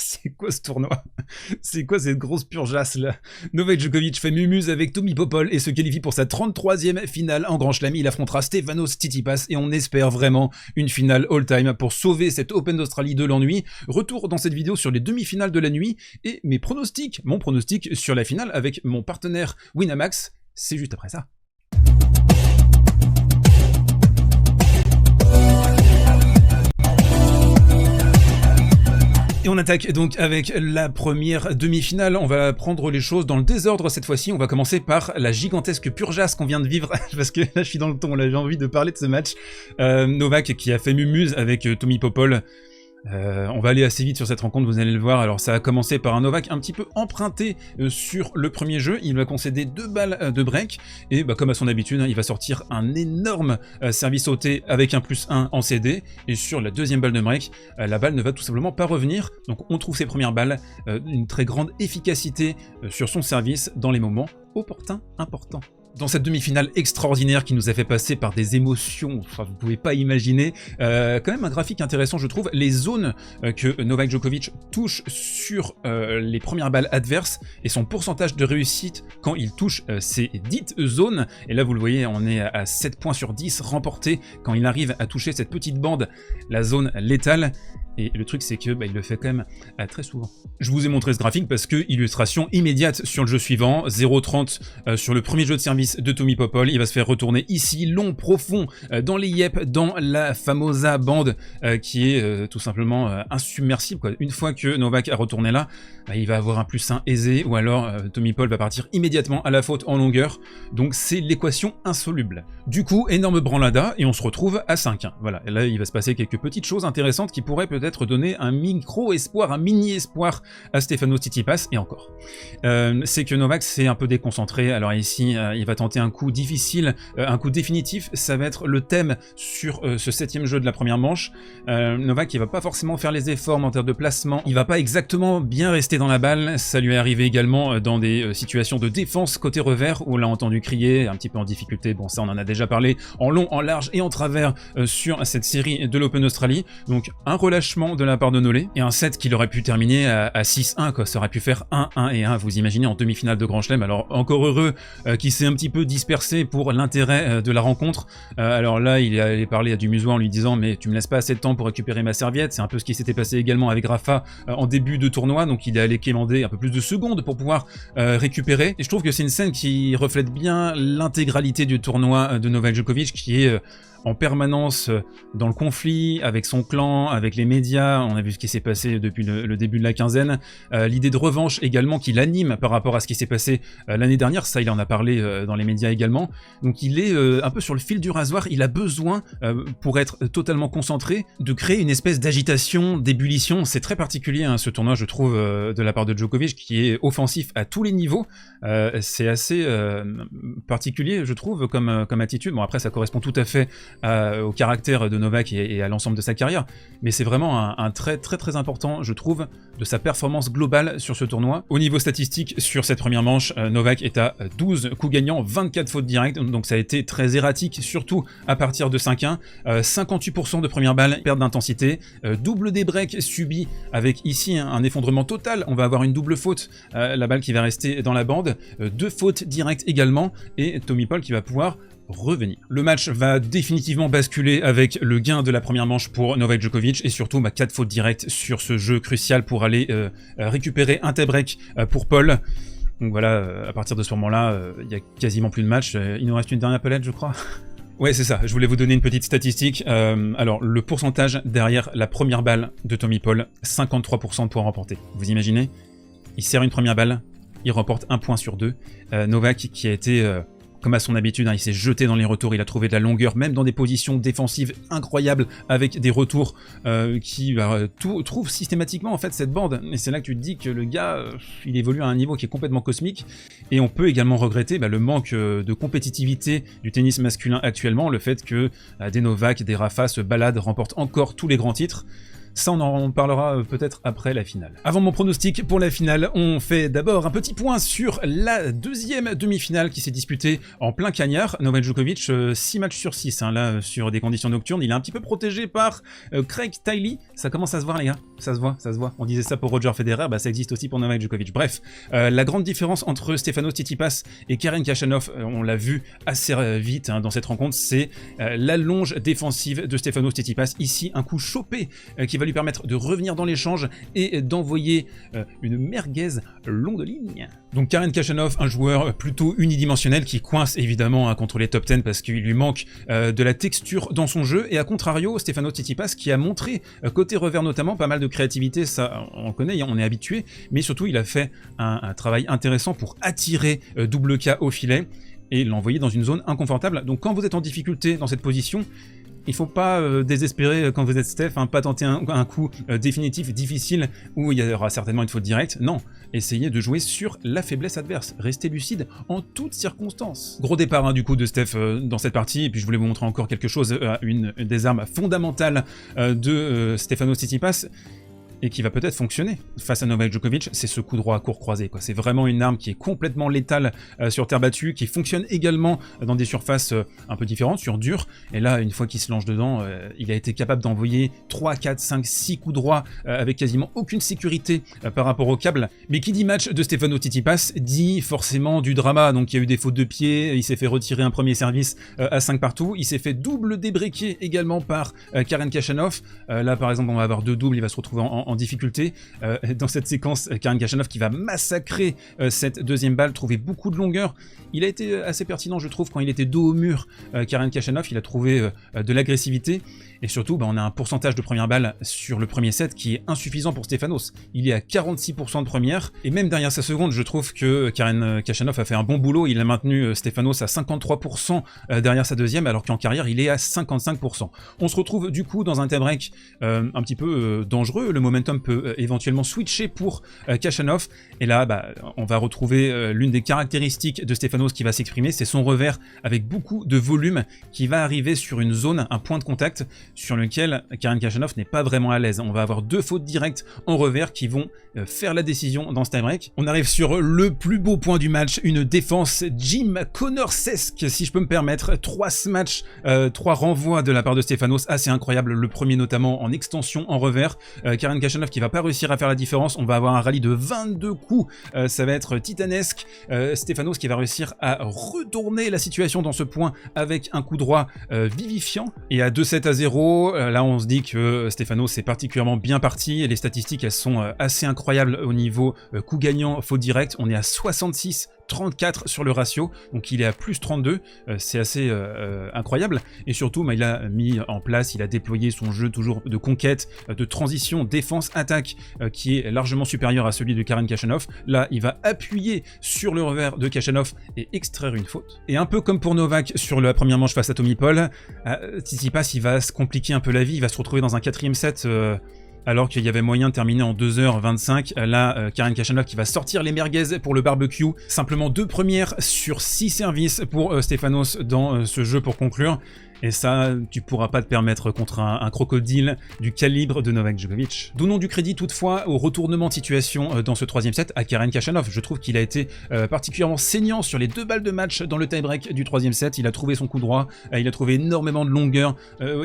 C'est quoi ce tournoi? C'est quoi cette grosse purgeasse là? Novak Djokovic fait mumuse avec Tommy Popol et se qualifie pour sa 33e finale en Grand Chelem. Il affrontera Stefanos Tsitsipas et on espère vraiment une finale all-time pour sauver cet Open d'Australie de l'ennui. Retour dans cette vidéo sur les demi-finales de la nuit et mes pronostics, mon pronostic sur la finale avec mon partenaire Winamax, c'est juste après ça. Et on attaque donc avec la première demi-finale. On va prendre les choses dans le désordre cette fois-ci. On va commencer par la gigantesque purgeasse qu'on vient de vivre, parce que là je suis dans le ton, là j'ai envie de parler de ce match. Novak qui a fait mumuse avec Tommy Popol. On va aller assez vite sur cette rencontre, vous allez le voir. Alors ça a commencé par un Novak un petit peu emprunté sur le premier jeu. Il va concéder 2 balles de break et comme à son habitude, il va sortir un énorme service sauté avec un +1 en CD. Et sur la deuxième balle de break, la balle ne va tout simplement pas revenir. Donc on trouve ses premières balles, une très grande efficacité sur son service dans les moments opportuns, importants. Dans cette demi-finale extraordinaire qui nous a fait passer par des émotions, enfin vous pouvez pas imaginer, quand même un graphique intéressant je trouve, les zones que Novak Djokovic touche sur les premières balles adverses et son pourcentage de réussite quand il touche ces dites zones, et là vous le voyez on est à 7 points sur 10 remportés quand il arrive à toucher cette petite bande, la zone létale. Et le truc c'est que il le fait quand même très souvent. Je vous ai montré ce graphique parce que illustration immédiate sur le jeu suivant, 0,30 sur le premier jeu de service de Tommy Popol, il va se faire retourner ici, long, profond, dans les yep, dans la famosa bande qui est tout simplement insubmersible, quoi. Une fois que Novak a retourné là, il va avoir un +1 aisé, ou alors Tommy Popol va partir immédiatement à la faute en longueur, donc c'est l'équation insoluble. Du coup, énorme branlada, et on se retrouve à 5-1. Voilà, et là il va se passer quelques petites choses intéressantes qui pourraient peut-être donner un micro-espoir, un mini-espoir à Stefanos Tsitsipas, et encore. C'est que Novak s'est un peu déconcentré, alors ici il va tenter un coup difficile, un coup définitif, ça va être le thème sur ce 7e jeu de la première manche. Novak il va pas forcément faire les efforts en termes de placement, il va pas exactement bien rester dans la balle, ça lui est arrivé également dans des situations de défense côté revers, où on l'a entendu crier, un petit peu en difficulté, bon ça on en a déjà parlé, en long, en large et en travers sur cette série de l'Open d'Australie, donc un relâchement de la part de Nolé, et un set qu'il aurait pu terminer à 6-1, quoi. Ça aurait pu faire 1-1 et 1, vous imaginez, en demi-finale de Grand Chelem. Alors encore heureux qu'il s'est un petit peu dispersé pour l'intérêt de la rencontre. Alors là il est allé parler à Dumusois en lui disant mais tu me laisses pas assez de temps pour récupérer ma serviette, c'est un peu ce qui s'était passé également avec Rafa en début de tournoi, donc il est allé quémander un peu plus de secondes pour pouvoir récupérer, et je trouve que c'est une scène qui reflète bien l'intégralité du tournoi de Novak Djokovic, qui est en permanence dans le conflit avec son clan, avec les médias. On a vu ce qui s'est passé depuis le début de la quinzaine, l'idée de revanche également qui l'anime par rapport à ce qui s'est passé l'année dernière, ça il en a parlé dans les médias également, donc il est un peu sur le fil du rasoir, il a besoin pour être totalement concentré de créer une espèce d'agitation, d'ébullition. C'est très particulier ce tournoi je trouve de la part de Djokovic, qui est offensif à tous les niveaux, c'est assez particulier je trouve comme attitude. Bon après ça correspond tout à fait au caractère de Novak et à l'ensemble de sa carrière, mais c'est vraiment un trait très important je trouve de sa performance globale sur ce tournoi. Au niveau statistique, sur cette première manche, Novak est à 12 coups gagnants, 24 fautes directes, donc ça a été très erratique, surtout à partir de 5-1, 58% de première balle, perte d'intensité, double des breaks subi avec ici un effondrement total, on va avoir une double faute, la balle qui va rester dans la bande, 2 fautes directes également, et Tommy Popol qui va pouvoir revenir. Le match va définitivement basculer avec le gain de la première manche pour Novak Djokovic, et surtout 4 fautes directes sur ce jeu crucial pour aller récupérer un tie-break pour Paul. Donc voilà, à partir de ce moment-là, il n'y a quasiment plus de match. Il nous reste une dernière pelette je crois. Ouais c'est ça, je voulais vous donner une petite statistique. Alors le pourcentage derrière la première balle de Tommy Popol, 53% de points remportés. Vous imaginez, il sert une première balle, il remporte 1 point sur 2. Novak qui a été comme à son habitude, il s'est jeté dans les retours, il a trouvé de la longueur, même dans des positions défensives incroyables, avec des retours qui trouvent systématiquement en fait cette bande. Et c'est là que tu te dis que le gars, il évolue à un niveau qui est complètement cosmique. Et on peut également regretter le manque de compétitivité du tennis masculin actuellement, le fait que des Novak, des Rafa se baladent, remportent encore tous les grands titres. Ça, on en parlera peut-être après la finale. Avant mon pronostic pour la finale, on fait d'abord un petit point sur la deuxième demi-finale qui s'est disputée en plein cagnard. Novak Djokovic, 6 matchs sur 6, hein, là, sur des conditions nocturnes. Il est un petit peu protégé par Craig Tiley. Ça commence à se voir, les gars. Ça se voit, ça se voit. On disait ça pour Roger Federer, bah ça existe aussi pour Novak Djokovic. Bref, la grande différence entre Stefanos Tsitsipas et Karen Khachanov, on l'a vu assez vite hein, dans cette rencontre, c'est l'allonge défensive de Stefanos Tsitsipas. Ici, un coup chopé qui va lui permettre de revenir dans l'échange et d'envoyer une merguez longue de ligne. Donc Karen Khachanov, un joueur plutôt unidimensionnel qui coince évidemment hein, contre les top 10 parce qu'il lui manque de la texture dans son jeu, et à contrario, Stefanos Tsitsipas qui a montré, côté revers notamment, pas mal de créativité, ça on le connaît, on est habitué, mais surtout il a fait un travail intéressant pour attirer double K au filet et l'envoyer dans une zone inconfortable. Donc quand vous êtes en difficulté dans cette position, il ne faut pas désespérer quand vous êtes Steph, hein, pas tenter un coup définitif, difficile, où il y aura certainement une faute directe. Non, essayez de jouer sur la faiblesse adverse. Restez lucide en toutes circonstances. Gros départ hein, du coup de Steph dans cette partie, et puis je voulais vous montrer encore quelque chose, une des armes fondamentales de Stefanos Tsitsipas, et qui va peut-être fonctionner face à Novak Djokovic, c'est ce coup droit à court croisé. C'est vraiment une arme qui est complètement létale sur terre battue, qui fonctionne également dans des surfaces un peu différentes, sur dur. Et là, une fois qu'il se lance dedans, il a été capable d'envoyer 3, 4, 5, 6 coups droits avec quasiment aucune sécurité par rapport au câble. Mais qui dit match de Stefanos Tsitsipas dit forcément du drama. Donc il y a eu des fautes de pied, il s'est fait retirer un premier service à 5 partout, il s'est fait double débreaker également par Karen Khachanov. Là par exemple, on va avoir 2 doubles, il va se retrouver en difficulté. Dans cette séquence, Karen Khachanov qui va massacrer cette deuxième balle, trouver beaucoup de longueur. Il a été assez pertinent, je trouve, quand il était dos au mur. Karen Khachanov, il a trouvé de l'agressivité. Et surtout, on a un pourcentage de première balle sur le premier set qui est insuffisant pour Stefanos. Il est à 46% de première. Et même derrière sa seconde, je trouve que Karen Khachanov a fait un bon boulot. Il a maintenu Stefanos à 53% derrière sa deuxième, alors qu'en carrière, il est à 55%. On se retrouve du coup dans un tie-break un petit peu dangereux. Le momentum peut éventuellement switcher pour Khachanov. Et là, on va retrouver l'une des caractéristiques de Stefanos qui va s'exprimer, c'est son revers avec beaucoup de volume qui va arriver sur une zone, un point de contact sur lequel Karen Khachanov n'est pas vraiment à l'aise. On va avoir 2 fautes directes en revers qui vont faire la décision dans ce tie-break. On arrive sur le plus beau point du match, une défense Jim Connors-esque, si je peux me permettre. 3 smash, 3 renvois de la part de Stefanos, assez incroyable. Le premier notamment en extension en revers. Karen Khachanov qui va pas réussir à faire la différence. On va avoir un rallye de 22 coups, ça va être titanesque. Stefanos qui va réussir à retourner la situation dans ce point avec un coup droit vivifiant. Et à 2-7-0, là on se dit que Stefanos est particulièrement bien parti, et les statistiques elles sont assez incroyables au niveau coup gagnant, faute directe. On est à 66-34 sur le ratio, donc il est à plus 32, c'est assez incroyable. Et surtout, il a mis en place, il a déployé son jeu toujours de conquête, de transition, défense, attaque, qui est largement supérieur à celui de Karen Khachanov. Là, il va appuyer sur le revers de Khachanov et extraire une faute. Et un peu comme pour Novak sur la première manche face à Tommy Paul, Tsitsipas, il va se compliquer un peu la vie, il va se retrouver dans un 4e set alors qu'il y avait moyen de terminer en 2h25. Là, Karen Khachanov qui va sortir les merguez pour le barbecue. Simplement 2 premières sur 6 services pour Stefanos dans ce jeu pour conclure. Et ça, tu pourras pas te permettre contre un crocodile du calibre de Novak Djokovic. Donnons du crédit toutefois au retournement de situation dans ce 3e set à Karen Khachanov. Je trouve qu'il a été particulièrement saignant sur les 2 balles de match dans le tie-break du 3e set. Il a trouvé son coup droit, il a trouvé énormément de longueur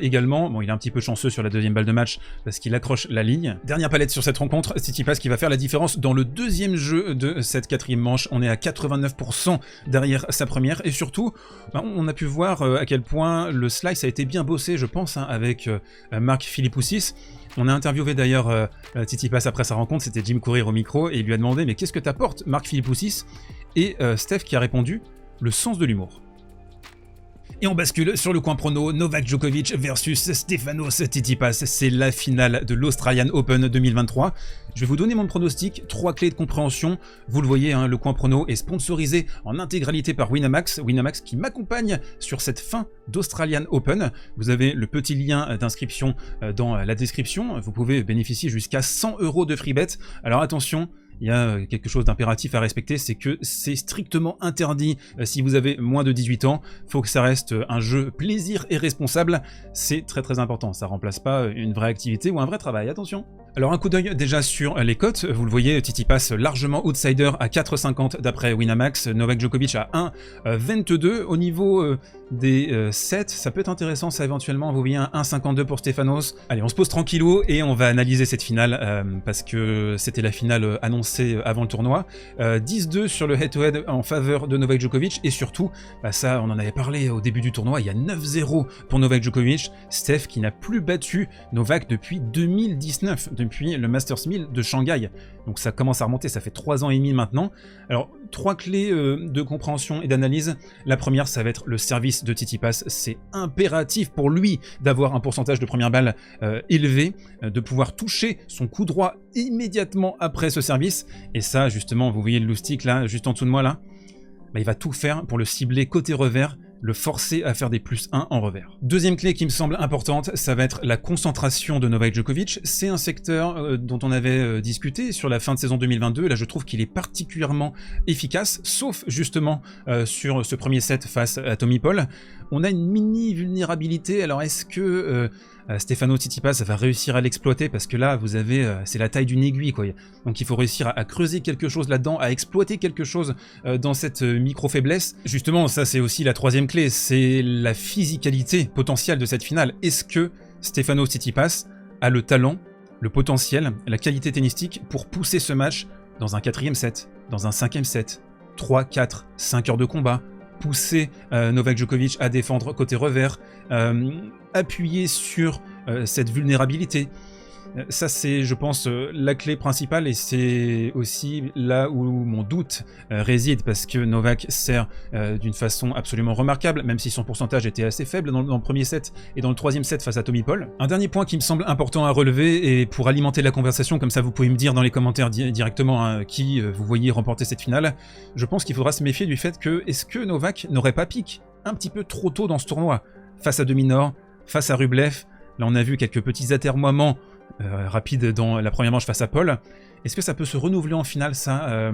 également. Bon, il est un petit peu chanceux sur la 2e balle de match parce qu'il accroche la ligne. Dernière palette sur cette rencontre, Tsitsipas qui va faire la différence dans le 2e jeu de cette 4e manche. On est à 89% derrière sa première, et surtout, on a pu voir à quel point le slice a été bien bossé, je pense, avec Mark Philippoussis. On a interviewé d'ailleurs Tsitsipas après sa rencontre, c'était Jim Courier au micro, et il lui a demandé « Mais qu'est-ce que t'apporte Mark Philippoussis ?» Et Steph qui a répondu « Le sens de l'humour ». Et on bascule sur le coin prono, Novak Djokovic versus Stefanos Tsitsipas. C'est la finale de l'Australian Open 2023. Je vais vous donner mon pronostic, 3 clés de compréhension. Vous le voyez, le coin prono est sponsorisé en intégralité par Winamax. Winamax qui m'accompagne sur cette fin d'Australian Open. Vous avez le petit lien d'inscription dans la description. Vous pouvez bénéficier jusqu'à 100 € de free bet. Alors attention, il y a quelque chose d'impératif à respecter, c'est que c'est strictement interdit si vous avez moins de 18 ans. Faut que ça reste un jeu plaisir et responsable, c'est très très important. Ça remplace pas une vraie activité ou un vrai travail, attention. Alors un coup d'œil déjà sur les cotes, vous le voyez, Tsitsipas largement outsider à 4,50 d'après Winamax, Novak Djokovic à 1,22. Au niveau des sets, ça peut être intéressant ça éventuellement, vous voyez un 1,52 pour Stefanos. Allez, on se pose tranquillou et on va analyser cette finale parce que c'était la finale annoncée avant le tournoi. 10-2 sur le head-to-head en faveur de Novak Djokovic et surtout, bah ça on en avait parlé au début du tournoi, il y a 9-0 pour Novak Djokovic, Steph qui n'a plus battu Novak depuis 2019, depuis le Masters 1000 de Shanghai. Donc ça commence à remonter, ça fait 3 ans et demi maintenant. Alors, 3 clés de compréhension et d'analyse. La première, ça va être le service de Tsitsipas. C'est impératif pour lui d'avoir un pourcentage de première balle élevé, de pouvoir toucher son coup droit immédiatement après ce service. Et ça, justement, vous voyez le loustic là, juste en dessous de moi là, bah, il va tout faire pour le cibler côté revers, le forcer à faire des +1 en revers. Deuxième clé qui me semble importante, ça va être la concentration de Novak Djokovic. C'est un secteur dont on avait discuté sur la fin de saison 2022. Là, je trouve qu'il est particulièrement efficace, sauf justement sur ce premier set face à Tommy Paul. On a une mini vulnérabilité. Alors, est-ce que Stefano Tsitsipas va réussir à l'exploiter? Parce que là, vous avez, c'est la taille d'une aiguille, quoi. Donc, il faut réussir à creuser quelque chose là-dedans, à exploiter quelque chose dans cette micro-faiblesse. Justement, ça, c'est aussi la troisième clé, c'est la physicalité potentielle de cette finale. Est-ce que Stefano Tsitsipas a le talent, le potentiel, la qualité tennistique pour pousser ce match dans un 4e set, dans un 5e set, 3, 4, 5 heures de combat, pousser Novak Djokovic à défendre côté revers, appuyer sur cette vulnérabilité. Ça, c'est, je pense, la clé principale et c'est aussi là où mon doute réside parce que Novak sert d'une façon absolument remarquable, même si son pourcentage était assez faible dans le premier set et dans le 3e set face à Tommy Paul. Un dernier point qui me semble important à relever et pour alimenter la conversation, comme ça vous pouvez me dire dans les commentaires directement hein, qui vous voyez remporter cette finale, je pense qu'il faudra se méfier du fait que est-ce que Novak n'aurait pas piqué un petit peu trop tôt dans ce tournoi face à Dominor, face à Rublev. Là on a vu quelques petits atermoiements rapide dans la première manche face à Paul. Est-ce que ça peut se renouveler en finale, ça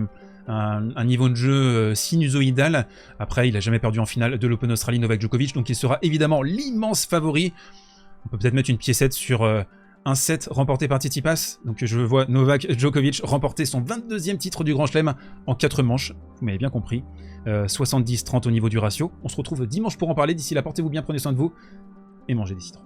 un niveau de jeu sinusoïdal? Après, il n'a jamais perdu en finale de l'Open Australie Novak Djokovic, donc il sera évidemment l'immense favori. On peut peut-être mettre une piécette sur un set remporté par Tsitsipas. Donc je vois Novak Djokovic remporter son 22e titre du Grand Chelem en 4 manches. Vous m'avez bien compris. 70-30 au niveau du ratio. On se retrouve dimanche pour en parler. D'ici là, portez-vous bien, prenez soin de vous et mangez des citrons.